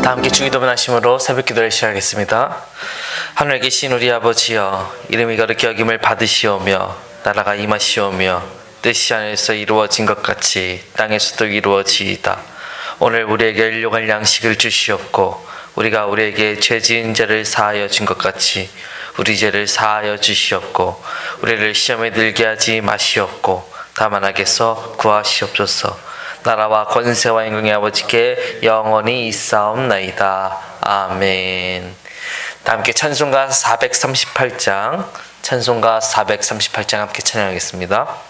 다 함께 주기도문 하심으로 새벽 기도를 시작하겠습니다. 하늘에 계신 우리 아버지여, 이름이 거룩히 여김을 받으시오며 나라가 임하시오며 뜻이 하늘에서 이루어진 것 같이 땅에서도 이루어지이다. 오늘 우리에게 일용할 양식을 주시옵고 우리가 우리에게 죄 지은 자를 사하여 준 것 같이 우리 죄를 사하여 주시옵고 우리를 시험에 들게 하지 마시옵고 다만 악에서 구하시옵소서. 나라와 권세와 영광의 아버지께 영원히 있사옵나이다. 아멘. 다 함께 찬송가 438장 함께 찬양하겠습니다.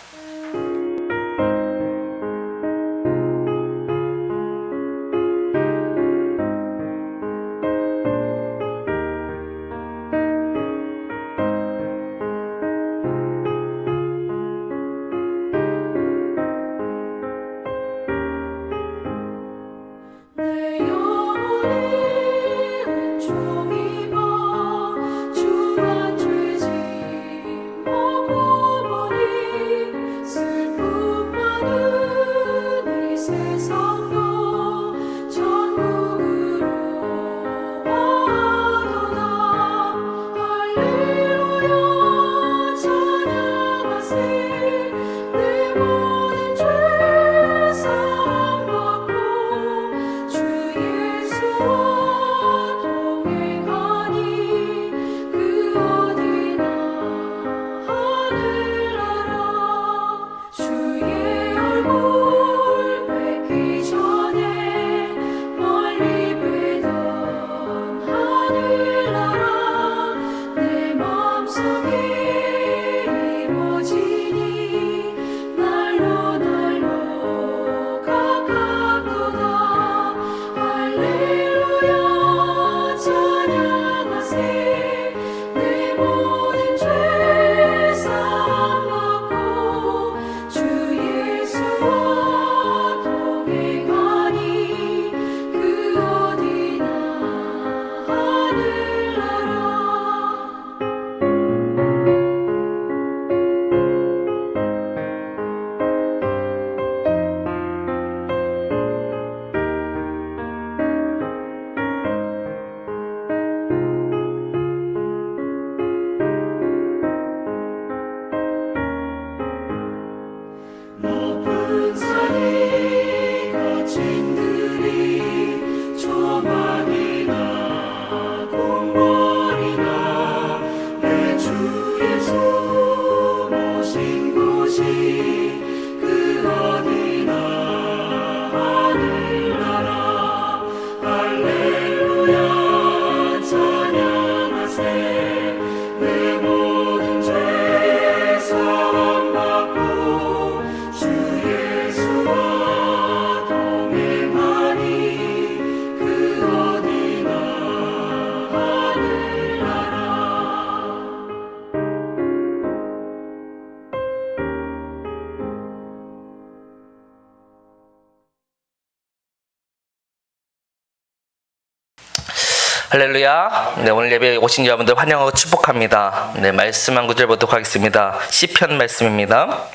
할렐루야. 네, 오늘 예배에 오신 여러분들 환영하고 축복합니다. 네, 말씀 한 구절 보도록 하겠습니다. 시편 말씀입니다.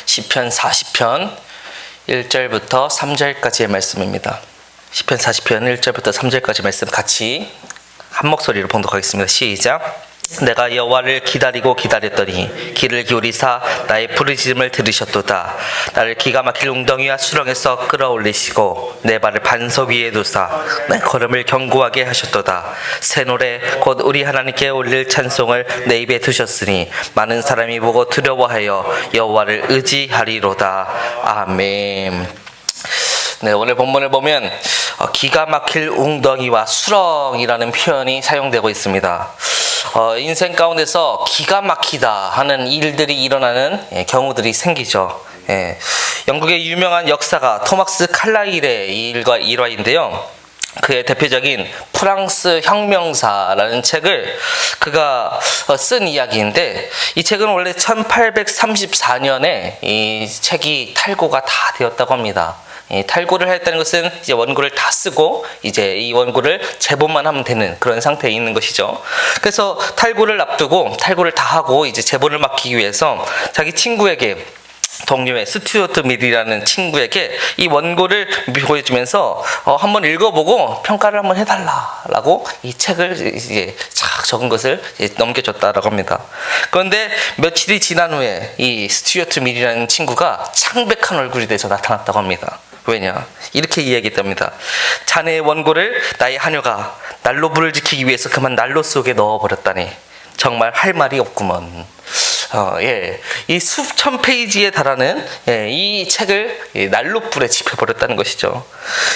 시편 40편 1절부터 3절까지의 말씀입니다. 시편 40편 1절부터 3절까지 말씀 같이 한 목소리로 봉독하겠습니다. 시작. 내가 여호와를 기다리고 기다렸더니 귀를 기울이사 나의 부르짖음을 들으셨도다. 나를 기가 막힐 웅덩이와 수렁에서 끌어올리시고 내 발을 반석 위에 두사 내 걸음을 견고하게 하셨도다. 새 노래 곧 우리 하나님께 올릴 찬송을 내 입에 두셨으니 많은 사람이 보고 두려워하여 여호와를 의지하리로다. 아멘. 네, 오늘 본문을 보면 기가 막힐 웅덩이와 수렁이라는 표현이 사용되고 있습니다. 인생 가운데서 기가 막히다 하는 일들이 일어나는 경우들이 생기죠. 영국의 유명한 역사가 토마스 칼라일의 일화인데요. 그의 대표적인 프랑스 혁명사라는 책을 그가 쓴 이야기인데, 이 책은 원래 1834년에 이 책이 탈고가 다 되었다고 합니다. 탈고를 했다는 것은 이제 원고를 다 쓰고 이제 이 원고를 제본만 하면 되는 그런 상태에 있는 것이죠. 그래서 탈고를 앞두고 탈고를 다 하고 이제 제본을 맡기기 위해서 자기 친구에게 동료의 스튜어트 밀이라는 친구에게 이 원고를 보여주면서 한번 읽어보고 평가를 한번 해달라라고 이 책을 이제 쫙 적은 것을 이제 넘겨줬다라고 합니다. 그런데 며칠이 지난 후에 이 스튜어트 밀이라는 친구가 창백한 얼굴이 돼서 나타났다고 합니다. 왜냐? 이렇게 이야기했답니다. 자네의 원고를 나의 하녀가 난로불을 지키기 위해서 그만 난로 속에 넣어버렸다니 정말 할 말이 없구먼. 이 수천 페이지에 달하는 이 책을 난로불에 지펴버렸다는 것이죠.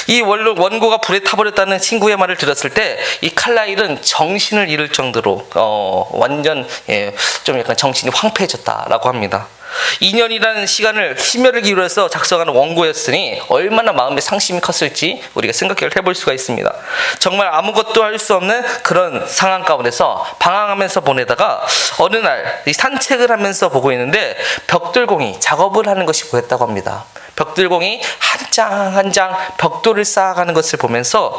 이 원고가 불에 타버렸다는 친구의 말을 들었을 때 이 칼라일은 정신을 잃을 정도로 완전 좀 약간 정신이 황폐해졌다라고 합니다. 2년이라는 시간을 심혈을 기울여서 작성하는 원고였으니 얼마나 마음의 상심이 컸을지 우리가 생각을 해볼 수가 있습니다. 정말 아무것도 할 수 없는 그런 상황 가운데서 방황하면서 보내다가 어느 날 산책을 하면서 보고 있는데 벽돌공이 작업을 하는 것이 보였다고 합니다. 벽돌공이 한 장 한 장 벽돌을 쌓아가는 것을 보면서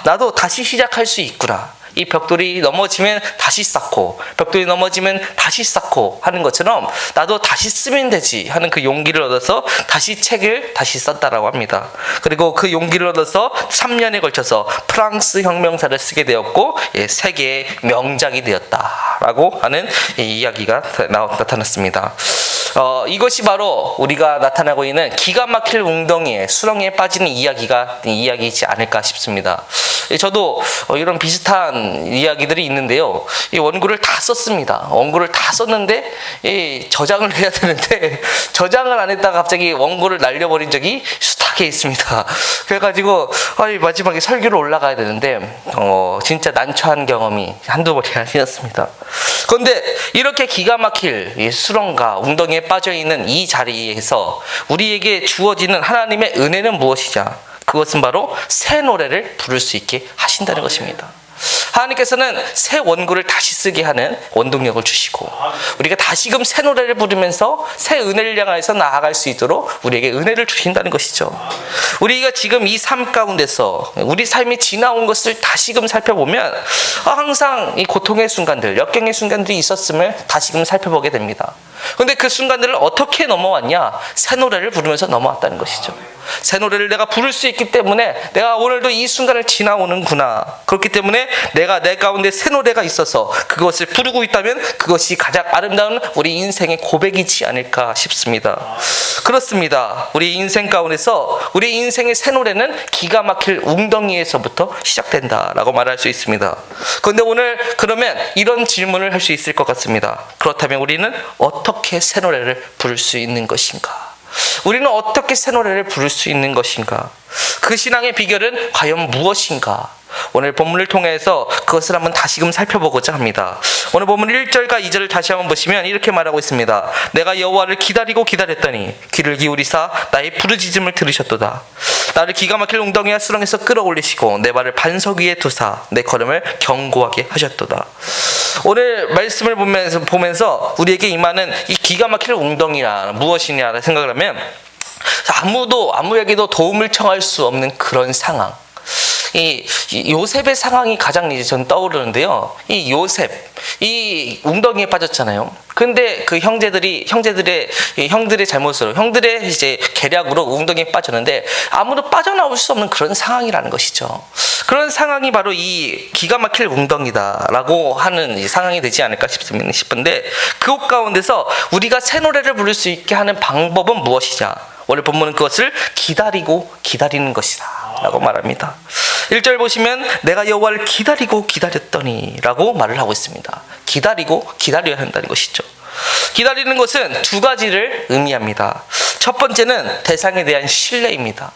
나도 다시 시작할 수 있구나. 이 벽돌이 넘어지면 다시 쌓고 벽돌이 넘어지면 다시 쌓고 하는 것처럼 나도 다시 쓰면 되지 하는 그 용기를 얻어서 다시 책을 다시 썼다라고 합니다. 그리고 그 용기를 얻어서 3년에 걸쳐서 프랑스 혁명사를 쓰게 되었고 세계의 명작이 되었다라고 하는 이야기가 나타났습니다. 이것이 바로 우리가 나타나고 있는 기가 막힐 웅덩이에 수렁에 빠지는 이야기이지 않을까 싶습니다. 저도 이런 비슷한 이야기들이 있는데요. 이 원고를 다 썼습니다. 원고를 다 썼는데 저장을 해야 되는데 저장을 안 했다가 갑자기 원고를 날려버린 적이 숱하게 있습니다. 그래가지고 마지막에 설교로 올라가야 되는데 진짜 난처한 경험이 한두 번이 아니었습니다. 그런데 이렇게 기가 막힐 이 수렁과 웅덩이에 빠져있는 이 자리에서 우리에게 주어지는 하나님의 은혜는 무엇이냐? 그것은 바로 새 노래를 부를 수 있게 하신다는 것입니다. 하나님께서는 새 원고를 다시 쓰게 하는 원동력을 주시고 우리가 다시금 새 노래를 부르면서 새 은혜를 향해서 나아갈 수 있도록 우리에게 은혜를 주신다는 것이죠. 우리가 지금 이 삶 가운데서 우리 삶이 지나온 것을 다시금 살펴보면 항상 이 고통의 순간들, 역경의 순간들이 있었음을 다시금 살펴보게 됩니다. 그런데 그 순간들을 어떻게 넘어왔냐? 새 노래를 부르면서 넘어왔다는 것이죠. 새 노래를 내가 부를 수 있기 때문에 내가 오늘도 이 순간을 지나오는구나. 그렇기 때문에 내가 내 가운데 새 노래가 있어서 그것을 부르고 있다면 그것이 가장 아름다운 우리 인생의 고백이지 않을까 싶습니다. 그렇습니다. 우리 인생 가운데서 우리 인생의 새 노래는 기가 막힐 웅덩이에서부터 시작된다라고 말할 수 있습니다. 그런데 오늘 그러면 이런 질문을 할 수 있을 것 같습니다. 그렇다면 우리는 어떻게 새 노래를 부를 수 있는 것인가? 우리는 어떻게 새 노래를 부를 수 있는 것인가? 그 신앙의 비결은 과연 무엇인가? 오늘 본문을 통해서 그것을 한번 다시금 살펴보고자 합니다. 오늘 본문 1절과 2절을 다시 한번 보시면 이렇게 말하고 있습니다. 내가 여호와를 기다리고 기다렸더니 귀를 기울이사 나의 부르짖음을 들으셨도다. 나를 기가 막힐 웅덩이와 수렁에서 끌어올리시고 내 발을 반석 위에 두사 내 걸음을 견고하게 하셨도다. 오늘 말씀을 보면서 우리에게 임하는 이 기가 막힐 웅덩이라 무엇이냐를 생각을 하면 아무에게도 도움을 청할 수 없는 그런 상황. 이 요셉의 상황이 가장 이제 전 떠오르는데요. 이 요셉, 이 웅덩이에 빠졌잖아요. 근데 그 형들의 잘못으로, 형들의 이제 계략으로 웅덩이에 빠졌는데 아무도 빠져나올 수 없는 그런 상황이라는 것이죠. 그런 상황이 바로 이 기가 막힐 웅덩이다라고 하는 이 상황이 되지 않을까 싶은데 그곳 가운데서 우리가 새 노래를 부를 수 있게 하는 방법은 무엇이냐? 오늘 본문은 그것을 기다리고 기다리는 것이다 라고 말합니다. 1절 보시면 내가 여호와를 기다리고 기다렸더니 라고 말을 하고 있습니다. 기다리고 기다려야 한다는 것이죠. 기다리는 것은 두 가지를 의미합니다. 첫 번째는 대상에 대한 신뢰입니다.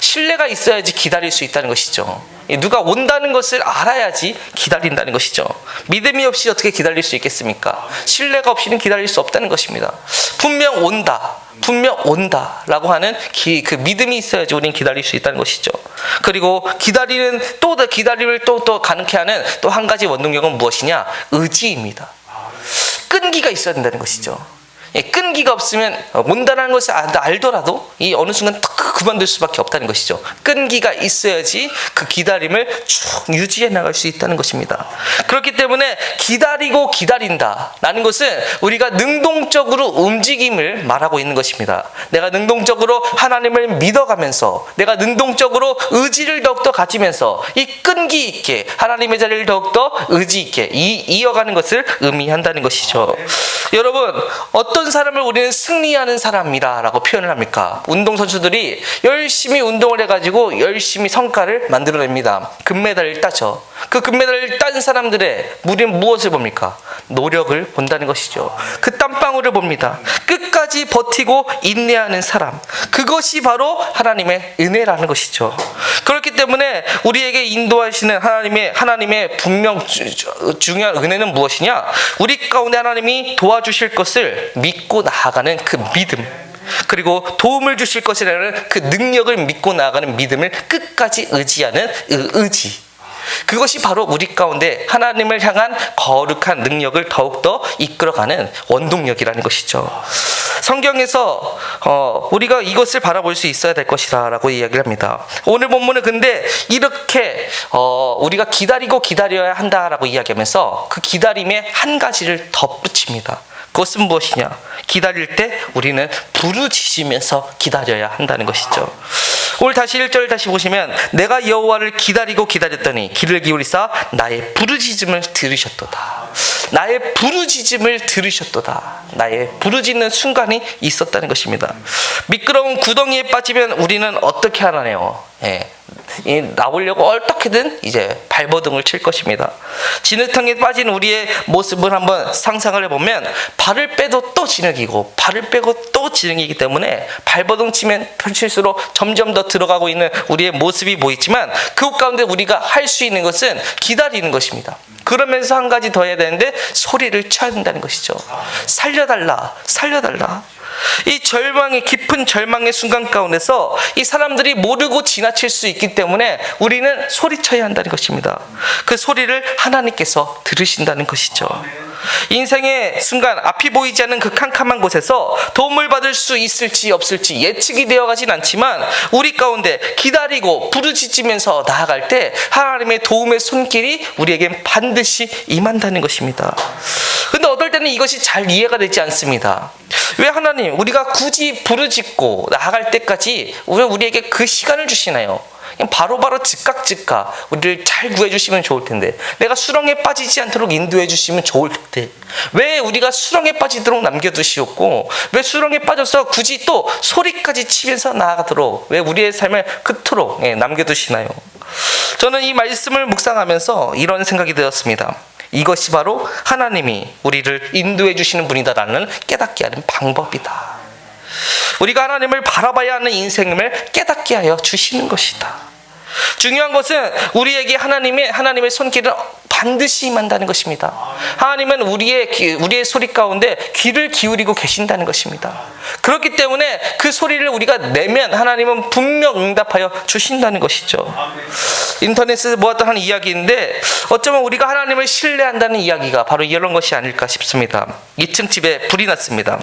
신뢰가 있어야지 기다릴 수 있다는 것이죠. 누가 온다는 것을 알아야지 기다린다는 것이죠. 믿음이 없이 어떻게 기다릴 수 있겠습니까? 신뢰가 없이는 기다릴 수 없다는 것입니다. 분명 온다라고 하는 그 믿음이 있어야지 우리는 기다릴 수 있다는 것이죠. 그리고 기다림을 또 가능케 하는 또 한 가지 원동력은 무엇이냐? 의지입니다. 끈기가 있어야 된다는 것이죠. 끈기가 없으면 온다는 것을 알더라도 이 어느 순간 딱 그만둘 수밖에 없다는 것이죠. 끈기가 있어야지 그 기다림을 쭉 유지해 나갈 수 있다는 것입니다. 그렇기 때문에 기다리고 기다린다라는 것은 우리가 능동적으로 움직임을 말하고 있는 것입니다. 내가 능동적으로 하나님을 믿어가면서 내가 능동적으로 의지를 더욱더 가지면서 이 끈기 있게 하나님의 자리를 더욱더 의지 있게 이어가는 것을 의미한다는 것이죠. 여러분, 어떤 사람을 우리는 승리하는 사람이다 라고 표현을 합니까? 운동선수들이 열심히 운동을 해가지고 열심히 성과를 만들어냅니다. 금메달을 따죠. 그 금메달을 딴 사람들의 우리는 무엇을 봅니까? 노력을 본다는 것이죠. 그 땀방울을 봅니다. 끝까지 버티고 인내하는 사람, 그것이 바로 하나님의 은혜라는 것이죠. 그렇기 때문에 우리에게 인도하시는 하나님의 분명 중요한 은혜는 무엇이냐? 우리 가운데 하나님이 도와주실 것을 믿고 나아가는 그 믿음, 그리고 도움을 주실 것이라는 그 능력을 믿고 나아가는 믿음을 끝까지 의지하는 의지, 그것이 바로 우리 가운데 하나님을 향한 거룩한 능력을 더욱더 이끌어가는 원동력이라는 것이죠. 성경에서 우리가 이것을 바라볼 수 있어야 될 것이다 라고 이야기를 합니다. 오늘 본문은 근데 이렇게 우리가 기다리고 기다려야 한다라고 이야기하면서 그 기다림에 한 가지를 덧붙입니다. 그것은 무엇이냐? 기다릴 때 우리는 부르짖으면서 기다려야 한다는 것이죠. 오늘 다시 1절 다시 보시면, 내가 여호와를 기다리고 기다렸더니 귀를 기울이사 나의 부르짖음을 들으셨도다. 나의 부르짖음을 들으셨도다. 나의 부르짖는 순간이 있었다는 것입니다. 미끄러운 구덩이에 빠지면 우리는 어떻게 하나요? 나오려고 어떻게든 이제 발버둥을 칠 것입니다. 진흙탕에 빠진 우리의 모습을 한번 상상을 해보면 발을 빼도 또 진흙이고 발을 빼고 또 진흙이기 때문에 발버둥 치면 펼칠수록 점점 더 들어가고 있는 우리의 모습이 보이지만, 그 가운데 우리가 할 수 있는 것은 기다리는 것입니다. 그러면서 한 가지 더 해야 되는데 소리를 쳐야 된다는 것이죠. 살려달라, 살려달라. 이 깊은 절망의 순간 가운데서 이 사람들이 모르고 지나칠 수 있기 때문에 우리는 소리쳐야 한다는 것입니다. 그 소리를 하나님께서 들으신다는 것이죠. 인생의 순간 앞이 보이지 않는 그 캄캄한 곳에서 도움을 받을 수 있을지 없을지 예측이 되어가진 않지만, 우리 가운데 기다리고 부르짖으면서 나아갈 때 하나님의 도움의 손길이 우리에겐 반드시 임한다는 것입니다. 근데 어떨 때는 이것이 잘 이해가 되지 않습니다. 왜 하나님, 우리가 굳이 부르짖고 나아갈 때까지 우리에게 그 시간을 주시나요? 그냥 바로바로 즉각 우리를 잘 구해주시면 좋을 텐데, 내가 수렁에 빠지지 않도록 인도해 주시면 좋을 텐데, 왜 우리가 수렁에 빠지도록 남겨두시옵고, 왜 수렁에 빠져서 굳이 또 소리까지 치면서 나아가도록 왜 우리의 삶을 그토록 남겨두시나요? 저는 이 말씀을 묵상하면서 이런 생각이 되었습니다. 이것이 바로 하나님이 우리를 인도해 주시는 분이다라는 깨닫게 하는 방법이다. 우리가 하나님을 바라봐야 하는 인생을 깨닫게 하여 주시는 것이다. 중요한 것은 우리에게 하나님의 손길은 반드시 임한다는 것입니다. 하나님은 우리의 소리 가운데 귀를 기울이고 계신다는 것입니다. 그렇기 때문에 그 소리를 우리가 내면 하나님은 분명 응답하여 주신다는 것이죠. 인터넷에서 모았던 한 이야기인데, 어쩌면 우리가 하나님을 신뢰한다는 이야기가 바로 이런 것이 아닐까 싶습니다. 2층 집에 불이 났습니다.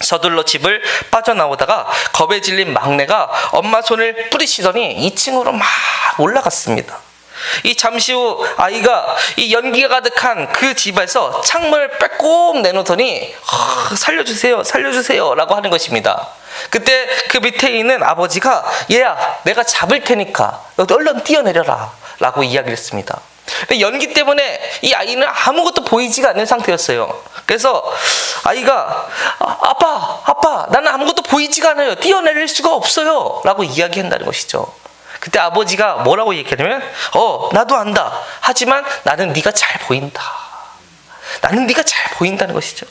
서둘러 집을 빠져나오다가 겁에 질린 막내가 엄마 손을 뿌리시더니 2층으로 막 올라갔습니다. 이 잠시 후 아이가 이 연기가 가득한 그 집에서 창문을 빼꼼 내놓더니 살려주세요, 살려주세요 라고 하는 것입니다. 그때 그 밑에 있는 아버지가, 얘야, 내가 잡을 테니까 너 얼른 뛰어내려라 라고 이야기를 했습니다. 연기 때문에 이 아이는 아무것도 보이지가 않는 상태였어요. 그래서 아이가, 아빠, 나는 아무것도 보이지가 않아요. 뛰어내릴 수가 없어요 라고 이야기한다는 것이죠. 그때 아버지가 뭐라고 얘기하냐면, 나도 안다. 하지만 나는 네가 잘 보인다. 나는 네가 잘 보인다는 것이죠.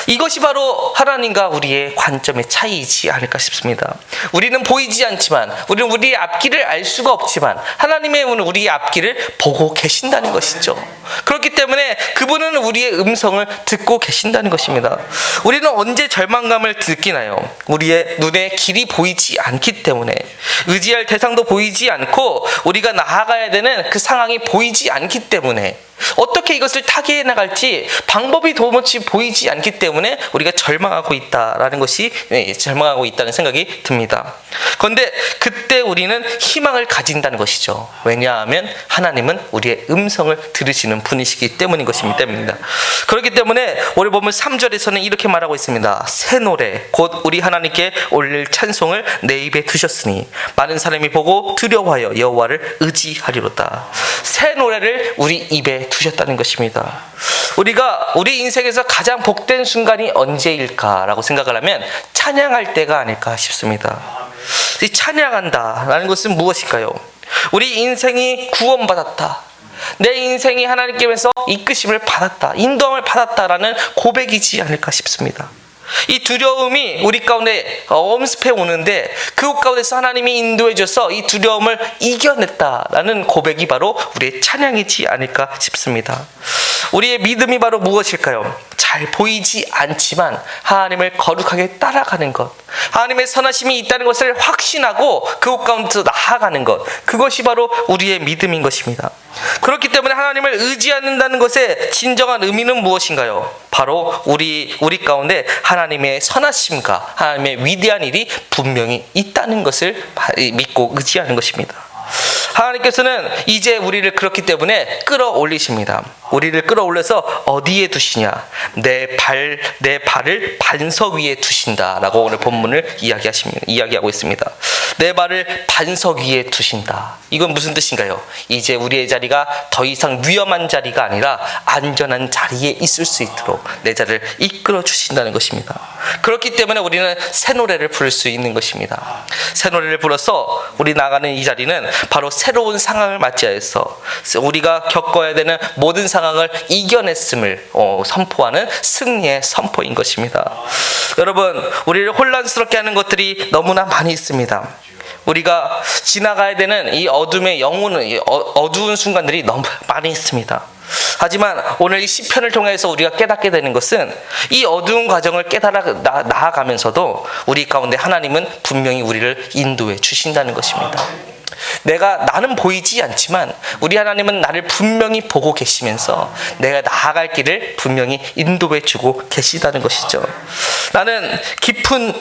이것이 바로 하나님과 우리의 관점의 차이이지 않을까 싶습니다. 우리는 보이지 않지만, 우리는 우리의 앞길을 알 수가 없지만 하나님의 우리의 앞길을 보고 계신다는 것이죠. 그렇기 때문에 그분은 우리의 음성을 듣고 계신다는 것입니다. 우리는 언제 절망감을 느끼나요? 우리의 눈에 길이 보이지 않기 때문에, 의지할 대상도 보이지 않고 우리가 나아가야 되는 그 상황이 보이지 않기 때문에, 어떻게 이것을 타개해 나갈지 방법이 도무지 보이지 않기 때문에 우리가 절망하고 있다라는 것이, 절망하고 있다는 생각이 듭니다. 그런데 그때 우리는 희망을 가진다는 것이죠. 왜냐하면 하나님은 우리의 음성을 들으시는 분이시기 때문인 것입니다. 그렇기 때문에 오늘 보면 3절에서는 이렇게 말하고 있습니다. 새 노래 곧 우리 하나님께 올릴 찬송을 내 입에 두셨으니 많은 사람이 보고 두려워하여 여호와를 의지하리로다. 새 노래를 우리 입에 두셨다는 것입니다. 우리가 우리 인생에서 가장 복된 순간이 언제일까라고 생각을 하면 찬양할 때가 아닐까 싶습니다. 이 찬양한다라는 것은 무엇일까요? 우리 인생이 구원받았다, 내 인생이 하나님께서 이끄심을 받았다, 인도함을 받았다라는 고백이지 않을까 싶습니다. 이 두려움이 우리 가운데 엄습해 오는데 그 가운데서 하나님이 인도해 줘서 이 두려움을 이겨냈다라는 고백이 바로 우리의 찬양이지 않을까 싶습니다. 우리의 믿음이 바로 무엇일까요? 잘 보이지 않지만 하나님을 거룩하게 따라가는 것, 하나님의 선하심이 있다는 것을 확신하고 그곳 가운데서 나아가는 것, 그것이 바로 우리의 믿음인 것입니다. 그렇기 때문에 하나님을 의지한다는 것의 진정한 의미는 무엇인가요? 바로 우리 가운데 하나님의 선하심과 하나님의 위대한 일이 분명히 있다는 것을 믿고 의지하는 것입니다. 하나님께서는 이제 우리를 그렇기 때문에 끌어올리십니다. 우리를 끌어올려서 어디에 두시냐? 내 발을 반석 위에 두신다라고 오늘 본문을 이야기하고 있습니다. 내 발을 반석 위에 두신다. 이건 무슨 뜻인가요? 이제 우리의 자리가 더 이상 위험한 자리가 아니라 안전한 자리에 있을 수 있도록 내 자리를 이끌어 주신다는 것입니다. 그렇기 때문에 우리는 새 노래를 부를 수 있는 것입니다. 새 노래를 불어서 우리 나가는 이 자리는 바로 새로운 상황을 맞이하여서 우리가 겪어야 되는 모든 상황을 이겨냈음을 선포하는 승리의 선포인 것입니다. 여러분, 우리를 혼란스럽게 하는 것들이 너무나 많이 있습니다. 우리가 지나가야 되는 이 어둠의 어두운 순간들이 너무 많이 있습니다. 하지만 오늘 이 시편을 통해서 우리가 깨닫게 되는 것은 이 어두운 과정을 깨달아 나아가면서도 우리 가운데 하나님은 분명히 우리를 인도해 주신다는 것입니다. 나는 보이지 않지만 우리 하나님은 나를 분명히 보고 계시면서 내가 나아갈 길을 분명히 인도해 주고 계시다는 것이죠. 나는 깊은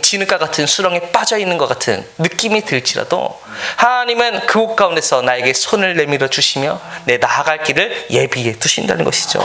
진흙과 같은 수렁에 빠져 있는 것 같은 느낌이 들지라도 하나님은 그곳 가운데서 나에게 손을 내밀어 주시며 내 나아갈 길을 예비해 두신다는 것이죠.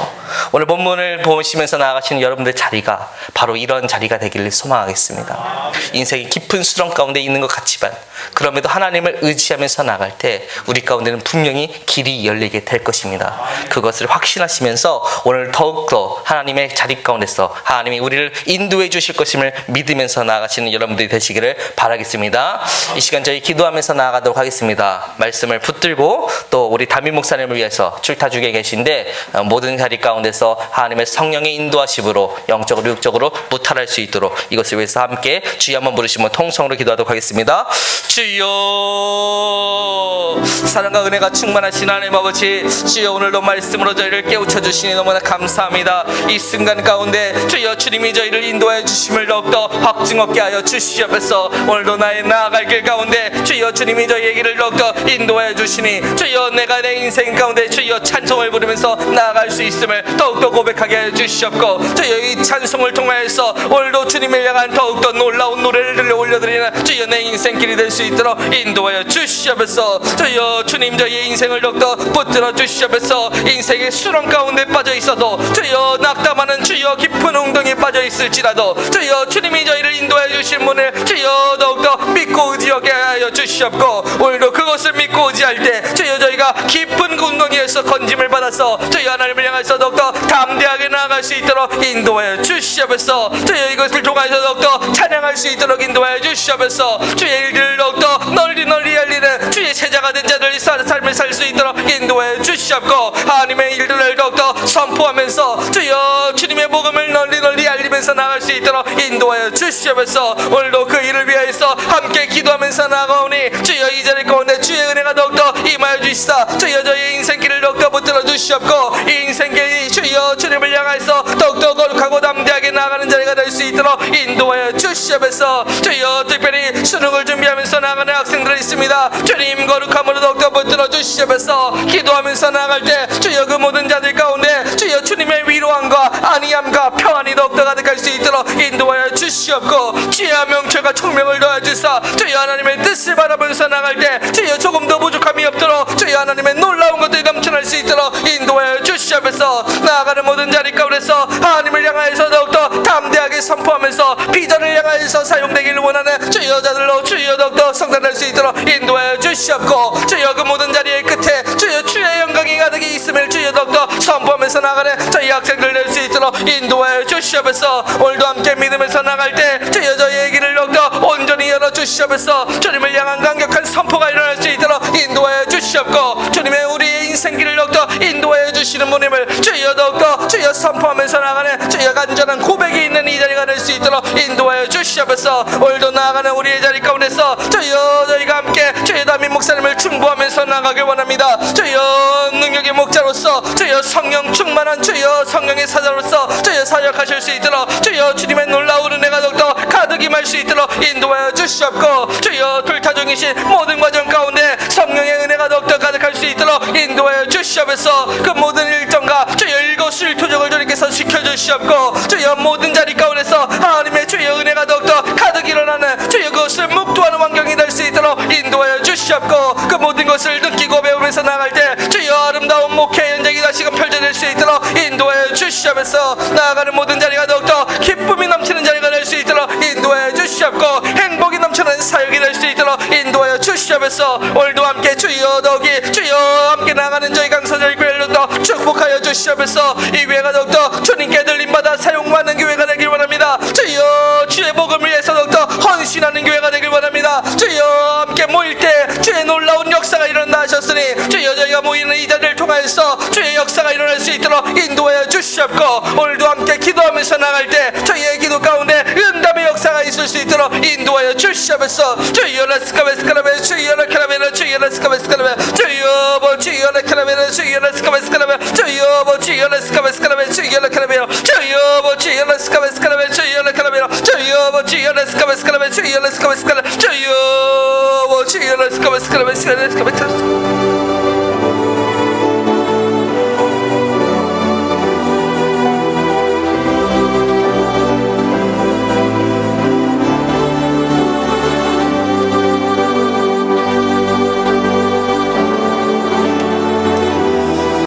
오늘 본문을 보시면서 나아가시는 여러분들의 자리가 바로 이런 자리가 되기를 소망하겠습니다. 인생이 깊은 수렁 가운데 있는 것 같지만 그럼에도 하나님을 의지하면서 나갈 때 우리 가운데는 분명히 길이 열리게 될 것입니다. 그것을 확신하시면서 오늘 더욱더 하나님의 자리 가운데서 하나님이 우리를 인도해 주실 것임을 믿으면서 나아가시는 여러분들이 되시기를 바라겠습니다. 이 시간 저희 기도하면서 나아가도록 하겠습니다. 말씀을 붙들고 또 우리 담임 목사님을 위해서 출타주에 계신데 모든 자리 가운데서 하나님의 성령의 인도하심으로 영적으로 육적으로 무탈할 수 있도록 이것을 위해서 함께 주여 한번 부르시면 통성으로 기도하도록 하겠습니다. 주여, 사랑과 은혜가 충만하신 하나님 아버지, 주여 오늘도 말씀으로 저희를 깨우쳐 주시니 너무나 감사합니다. 이 순간 가운데 주여 주님이 저희를 인도해 주심을 더욱더 확증 얻게 하여 주시옵소서. 오늘도 나의 나아갈 길 가운데 주여 주님이 저희의 길을 더욱더 인도해 주시니 주여 내가 내 인생 가운데 주여 찬송을 부르면서 나아갈 수 있음을 더욱더 고백하게 해 주시옵고, 주여 이 찬송을 통하여서 오늘도 주님을 향한 더욱더 놀라운 노래를 들려 올려드리는 주여 내 인생길이 될 수 있도록 인도하여 주시옵소서. 주여 주님 저희의 인생을 더욱더 붙들어 주시옵소서. 인생의 수렁 가운데 빠져 있어도 주여 낙담하는 주여 깊은 웅덩이에 빠져 있을지라도 주여 주님이 저희를 인도해 주신 분을 주여 더욱더 믿고 의지하게 하여 주시옵고, 오늘도 그것을 믿고 의지할 때 주여 저희가 깊은 웅덩이에서 건짐을 받아서 주여 하나님을 향해서 더욱더 담대하게 나아갈 수 있도록 인도하여 주시옵소서. 주여 이것을 통해서 더욱더 찬양할 수 있도록 인도하여 주시옵소서. 주의 일들을 더욱더 널리 알리는 주의 제자가 된 자들이 삶을 살 수 있도록 인도해 주시옵고, 하나님의 일들을 더욱더 선포하면서 주여 주님의 복음을 널리 알리면서 선포하면서 나갈 수 있도록 인도하여 주시옵소서. 오늘도 그 일을 위하여서 함께 기도하면서 나가오니 주여 이 자리 가운데 주의 은혜가 더욱더 임하여 주시사 주여 저의 인생길을 더욱더 붙들어 주시옵고 이 인생길이 주여 주님을 향해서 더욱더 거룩하고 담대하게 나가는 자리가 될 수 있도록 인도하여 주시옵소서. 주여 특별히 수능을 준비하면서 나가는 학생들이 있습니다. 주님 거룩함으로 더욱더 붙들어 주시옵소서. 기도하면서 나갈 때 주여 그 모든 자들 가운데 주여 주님의 위로함과 안위함과 평안이 더욱더 가득할 수 있도록 인도하여 주시옵고 지혜와 명철과 총명을 더하주사 주여 하나님의 뜻을 바라보면서 나갈 때 주여 조금도 부족함이 없도록 주여 하나님의 놀라운 것들이 넘쳐날 수 있도록 인도하여 주시옵소서. 나아가는 모든 자리 가운데서 하나님을 향하여서 더욱더 담대하게 선포하면서 비전을 향하여서 사용되기를 원하는 주여 자들로 주여 더욱더 성장할 수 있도록 인도하여 주시옵고 주여 그 모든 자리의 끝에 주여 주의 영광이 가득히 있음을 주여 더욱더 선포하면서 나가는 저희 학생들 될 수 있도록 인도하여 주시옵소서. 오늘도 함께 믿으면서 나갈 때 주여 저희의 길을 더욱더 온전히 열어주시옵소서. 주님을 향한 강력한 선포가 일어날 수 있도록 인도하여 주시옵고 주님의 우리의 인생길을 더욱더 인도하여 주시는 분임을 주여 더욱더 주여 선포하면서 나가는 주여 간절한 고백이 있는 이 자리가 될 수 있도록 인도하여 주시옵소서. 오늘도 나아가는 우리의 자리 가운데서 주여 저희가 함께 주여 담임 목사님을 충보하면서 나가길 원합니다. 주여 능력의 목자로서 주여 성령 충만한 주여 성령의 사자로서 주여 사역하실 수 있도록 주여 주님의 놀라운 은혜가 더욱더 가득히 임할 수 있도록 인도하여 주시옵고 주여 불타 중이신 모든 과정 가운데 성령의 은혜가 더욱더 가득할 수 있도록 인도하여 주시옵소서. 그 모든 일정과 주여 일거수일투족을 주님께서 지켜주시옵고 주여 모든 자리 가운데서 하나님의 주여 은혜가 더욱더 가득 일어나는 주여 그것을 묵도하는 환경이 될 수 있도록 인도하여 주시옵고 그 모든 것을 느끼고 배우면서 나갈 때 주여 아름다운 목회 현장이 다시금 펼쳐질 수 있도록 인도하여 주시옵소서. 나아가는 모든 자리가 더욱더 기쁨이 넘치는 자리가 될 수 있도록 인도하여 주시옵고 행복이 넘치는 사역이 될 수 있도록 인도하여 주시옵소서. 오늘도 함께 주여 더욱이 주여 함께 나가는 저희 강서절 교회를 더 축복하여 주시옵소서. 이 교회가 더욱더 주님께 들림받아 사용받는 교회가 되길 원합니다. 주여 주의 복음을 위해서 더욱더 헌신하는 교회가 되길 원합니다. 주여 함께 모일 때 주의 놀라운 역사가 일어나 하셨으니 주여 저희가 모이는 이 자리를 통하여서 주의 역사가 일어날 수 있도록 인도하여 주시옵고 오늘도 함께 기도하면서 나갈 때 저희의 기도 가운데 응답의 역사가 있을 수 있도록 인도하여 주시옵소서. 주여 라스카베스카라베 주여 라카라베 주여 라스카베스카라베 주여 뭐 주여 라카라베 주여 라스카베스카라베 주여 뭐 주여 라스카베스카라베 주여 라카라베 주여 뭐 주여 라스카베스카라베 주여 라카라베 주여 뭐 주여 라스카베스카라베 주여 라스카베스카라베 주여 뭐 주여 라스카베스카라베 주여 라스카베스카라베